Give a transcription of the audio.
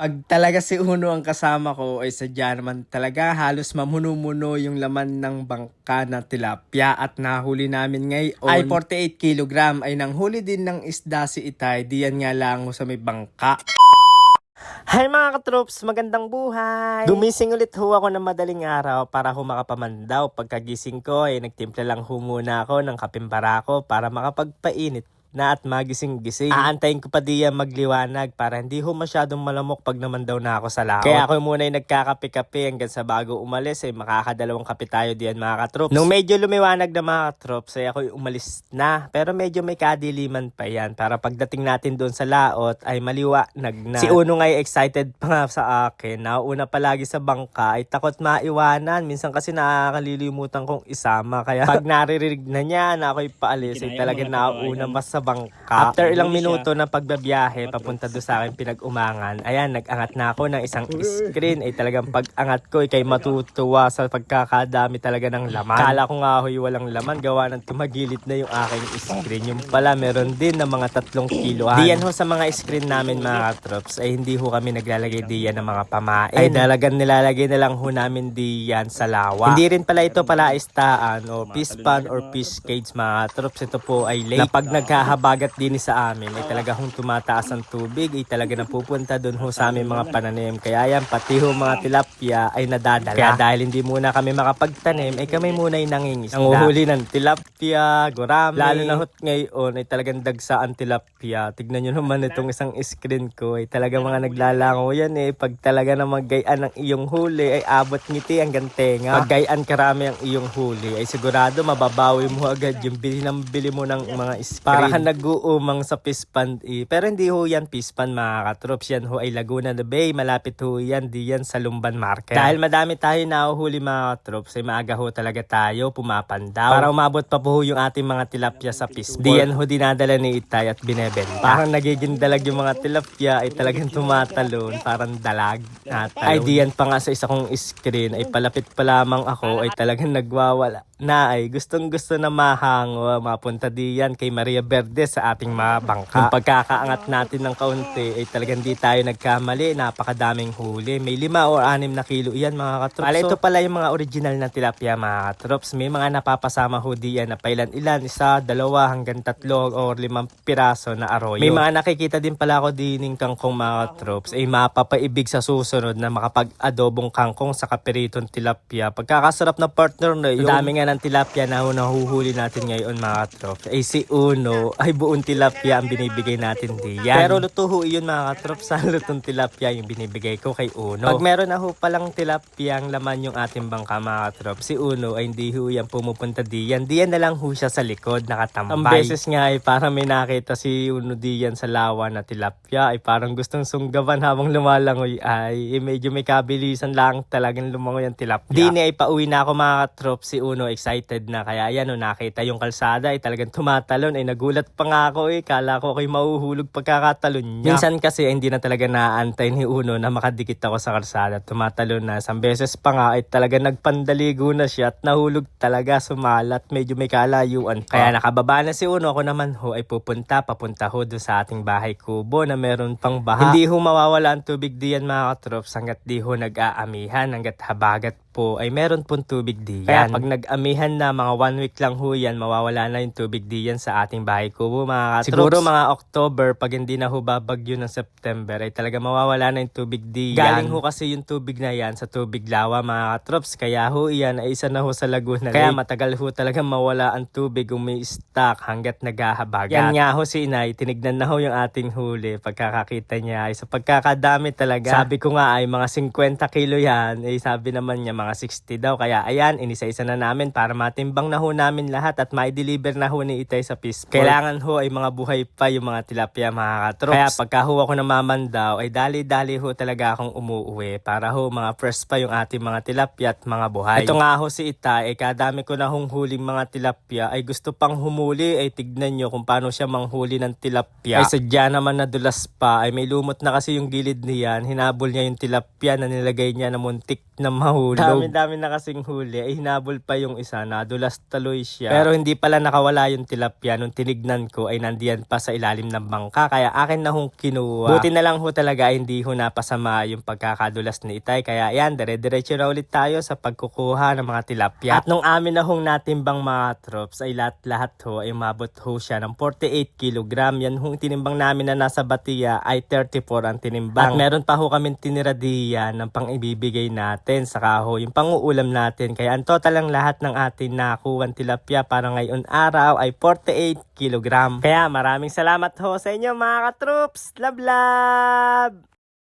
'Pag talaga si Uno ang kasama ko ay sadya naman talaga halos mamuno-muno yung laman ng bangka na tilapia at nahuli namin ngayon ay 48 kilogram ay nanghuli din ng isda si Itay, diyan nga lang sa may bangka. Hi mga katroops, magandang buhay! Gumising ulit ho ako ng madaling araw para ho makapamandaw. Pagkagising ko ay nagtimpla lang ho muna ako ng kapimpara ko para makapagpainit na at magising-gising. Aantayin ko pa diyan magliwanag para hindi ho masyadong malamok pag naman daw na ako sa laot. Kaya ako muna ay nagkakape-kape hanggang sa bago umalis ay makakadalawang kape tayo diyan mga katroops. Nung medyo lumiwanag na mga katroops ay ako umalis na. Pero medyo may kadiliman pa yan para pagdating natin doon sa laot ay maliwanag na. Si Uno nga ay excited pa nga sa akin. Nauuna palagi sa bangka ay takot maiwanan. Minsan kasi nakakalilimutan kong isama. Kaya pag naririnig na niya na ako'y paalis ay talaga nauuna mas sa bangka. After ilang minuto ng pagbabiyahe papunta doon sa akin pinag-umangan, ayan, nag-angat na ako ng isang screen. Ay talagang pag-angat ko ay kay matutuwa sa pagkakadami talaga ng laman. Kala ko nga ho'y walang laman, gawa ng tumagilid na yung aking screen. Yung pala meron din ng mga 3 kiloan. Diyan ho sa mga screen namin mga katrops ay hindi ho kami naglalagay diyan ng mga pamain. Ay dalagang nilalagay na lang ho namin diyan sa lawa. Hindi rin pala ito palaistaan o fish pond or fish cage mga katrops. Ito po ay lake na pag nagkahabagat din sa amin ay talaga hong tumataas ang tubig ay talaga napupunta doon ho sa aming mga pananim. Kaya yan pati ho mga tilapia ay nadadala. Kaya dahil hindi muna kami makapagtanim ay kami muna ay nangingisda. Nanguhuli ng tilapia, gurame. Lalo na hot ngayon ay talagang dagsa ang tilapia. Tignan nyo naman itong isang screen ko ay talaga mga naglalango yan eh. Pag talaga na maggayaan ang iyong huli ay abot ngiti hanggang tenga. Pag gayaan karami ang iyong huli ay sigurado mababawi mo agad yung bili mo ng mga screen. Para ka nag-uumang sa fish pond eh. Pero hindi ho yan fish pond mga katrops. Yan ho ay Laguna de Bay. Malapit ho yan diyan sa Lumban Market. Dahil madami tayo nahuhuli mga katrops ay maaga ho talaga tayo pumapandaw. Para umabot pa po ho yung ating mga tilapia sa fish pond. Diyan ho dinadala ni Itay at binebenta. Parang nagiging dalag yung mga tilapia ay talagang tumatalon. Parang dalag. Ay diyan pa nga sa isa kong screen ay palapit pa lamang ako ay talagang nagwawala na ay gustong gusto na mahango mapunta diyan kay Maria Verde sa ating mga bangka. Kung pagkakaangat natin ng kaunti ay talagang di tayo nagkamali, napakadaming huli. May 5 o 6 na kilo yan mga katrops. Pala ito pala yung mga original na tilapia mga katrops. May mga napapasama ho diyan na pailan-ilan, 1, 2 hanggang 3 o 5 piraso na arroyo. May mga nakikita din pala ako dining kangkong mga katrops ay mapapaibig sa susunod na makapag-adobong kangkong sa kapiritong tilapia. Pagkakasarap na partner na yun. Dami nga ng tilapia na nahuhuli natin ngayon mga katrops. Ay si Uno ay buong tilapia ang binibigay natin diyan. Pero luto ho yun mga katrops, sa lutong tilapia yung binibigay ko kay Uno. Pag meron na ho palang tilapia ang laman yung ating bangka mga katrops, si Uno ay hindi ho yan pumupunta diyan. Diyan na lang ho siya sa likod nakatambay. Ang beses nga ay parang may nakita si Uno diyan sa lawa na tilapia ay parang gustong sunggaban habang lumalangoy ay medyo may kabilisan lang talagang lumangoy ang tilapia. Dini ay pauwi na ako mga katrops, si Uno excited na kaya yan no, nakita yung kalsada ay talagang tumatalon ay nagulat pa nga ako eh, kala ko ako'y mahuhulog pagkakatalon niya. Minsan kasi hindi na talaga naantay ni Uno na makadikit ako sa kalsada, tumatalon na. Isang beses pa nga ay talaga nagpandaligo na siya at nahulog talaga, sumalat, medyo may kalayuan pa. Kaya nakababa na si Uno, ako naman ho ay papunta ho doon sa ating bahay kubo na meron pang baha. Hindi ho mawawala ang tubig diyan mga katrops hanggat di ho nag-aamihan, hanggat habagat po ay meron pong tubig diyan. Kaya pag nag-amihan na mga 1 week lang ho yan, mawawala na yung tubig diyan sa ating bahay kubo mga katrops. Siguro mga October pag hindi na ho babagyo ng September ay talaga mawawala na yung tubig diyan. Galing ho kasi yung tubig na yan sa tubig lawa mga katrops, kaya ho yan ay isa na ho sa Laguna Lake. Kaya matagal ho talaga mawala ang tubig kung may stock hanggat naghahabagat. Yan nga ho si Inay, tinignan na ho yung ating huli. Pagkakakita niya ay sa pagkakadami talaga. Sabi ko nga ay mga 50 kilo yan, ay sabi naman niya mga 60 daw. Kaya ayan, inisa-isa na namin para matimbang na ho namin lahat at mai-deliver na ho ni Itay sa fish port. Kailangan ho ay mga buhay pa yung mga tilapia mga katrops. Kaya pagka ho ako namamandaw ay dali-dali ho talaga akong umuuwi para ho mga fresh pa yung ating mga tilapia at mga buhay. Ito nga ho si Itay ay kadami ko na hong huling mga tilapia ay gusto pang humuli ay tignan nyo kung paano siya manghuli ng tilapia. Ay sadya naman nadulas pa ay may lumot na kasi yung gilid niyan. Hinabol niya yung tilapia na nilagay niya na muntik na mahuli. dami na kasing huli, ay hinabol pa yung isa, nadulas taloy siya. Pero hindi pala nakawala yung tilapia. Nung tinignan ko ay nandiyan pa sa ilalim ng bangka, kaya akin na hong kinuha. Buti na lang ho talaga ay hindi ho napasama yung pagkakadulas ni Itay. Kaya yan, dire-diretso na ulit tayo sa pagkukuha ng mga tilapia. At nung amin na hong natimbang mga trops, ay lahat ho ay mabot ho siya ng 48 kilogram. Yan hong tinimbang namin na nasa batiya ay 34 ang tinimbang. At meron pa ho kami tinira diyan ng pang ibibigay natin sa kaho, yung panguulam natin. Kaya ang total lang lahat ng atin nakuwang tilapia para ngayon araw ay 48 kilogram. Kaya maraming salamat ho sa inyo mga katroops. Love!